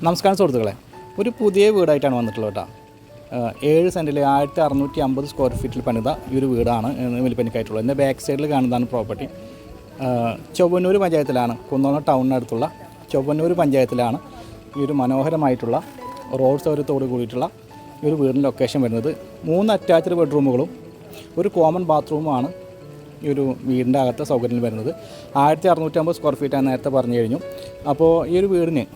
നമസ്കാരം സുഹൃത്തുക്കളെ, ഒരു പുതിയ വീടായിട്ടാണ് വന്നിട്ടുള്ളത് കേട്ടോ. 7 സെൻറ്റിൽ 1650 സ്ക്വയർ ഫീറ്റിൽ പണിത ഈ ഒരു വീടാണ് വിൽപ്പനയ്ക്കായിട്ടുള്ളത്. എൻ്റെ ബാക്ക് സൈഡിൽ കാണുന്നതാണ് പ്രോപ്പർട്ടി. ചൊവ്വന്നൂർ പഞ്ചായത്തിലാണ്, കുന്നോളം ടൗണിനടുത്തുള്ള ചൊവ്വന്നൂർ പഞ്ചായത്തിലാണ് ഈ ഒരു മനോഹരമായിട്ടുള്ള റോഡ് സൗകര്യത്തോട് കൂടിയിട്ടുള്ള ഈ ഒരു വീടിൻ്റെ ലൊക്കേഷൻ വരുന്നത്. 3 അറ്റാച്ച്ഡ് ബെഡ്റൂമുകളും ഒരു കോമൺ ബാത്റൂമുമാണ് ഈ ഒരു വീടിൻ്റെ അകത്തെ സൗകര്യം വരുന്നത്. 1650 സ്ക്വയർ ഫീറ്റാണ് നേരത്തെ പറഞ്ഞു കഴിഞ്ഞു. അപ്പോൾ ഈ ഒരു വീടിന്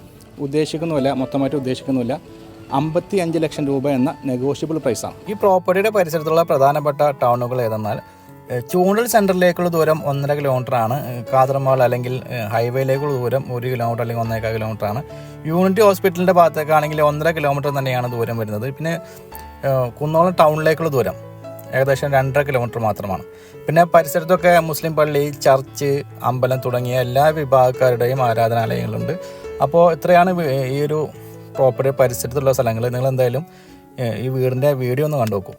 ഉദ്ദേശിക്കുന്നുമില്ല, മൊത്തമായിട്ട് ഉദ്ദേശിക്കുന്നില്ല 55 ലക്ഷം രൂപ എന്ന നെഗോഷ്യബിൾ പ്രൈസാണ്. ഈ പ്രോപ്പർട്ടിയുടെ പരിസരത്തുള്ള പ്രധാനപ്പെട്ട ടൗണുകൾ ഏതെന്നാൽ ചൂണ്ടൽ സെൻറ്ററിലേക്കുള്ള ദൂരം 1.5 കിലോമീറ്ററാണ്. കാതർമാൾ അല്ലെങ്കിൽ ഹൈവേയിലേക്കുള്ള ദൂരം 1 കിലോമീറ്റർ അല്ലെങ്കിൽ 1.25 കിലോമീറ്ററാണ്. യൂണിറ്റി ഹോസ്പിറ്റലിൻ്റെ ഭാഗത്തേക്കാണെങ്കിൽ 1.5 കിലോമീറ്റർ തന്നെയാണ് ദൂരം വരുന്നത്. പിന്നെ കുന്നോളം ടൗണിലേക്കുള്ള ദൂരം ഏകദേശം 2.5 കിലോമീറ്റർ മാത്രമാണ്. പിന്നെ പരിസരത്തൊക്കെ മുസ്ലിം പള്ളി, ചർച്ച്, അമ്പലം തുടങ്ങിയ എല്ലാ വിഭാഗക്കാരുടെയും ആരാധനാലയങ്ങളുണ്ട്. അപ്പോൾ ഇത്രയാണ് ഈ ഒരു പ്രോപ്പർട്ടി പരിസരത്തുള്ള സ്ഥലങ്ങൾ. നിങ്ങൾ എന്തായാലും ഈ വീടിൻ്റെ വീഡിയോ ഒന്ന് കണ്ടു നോക്കൂ.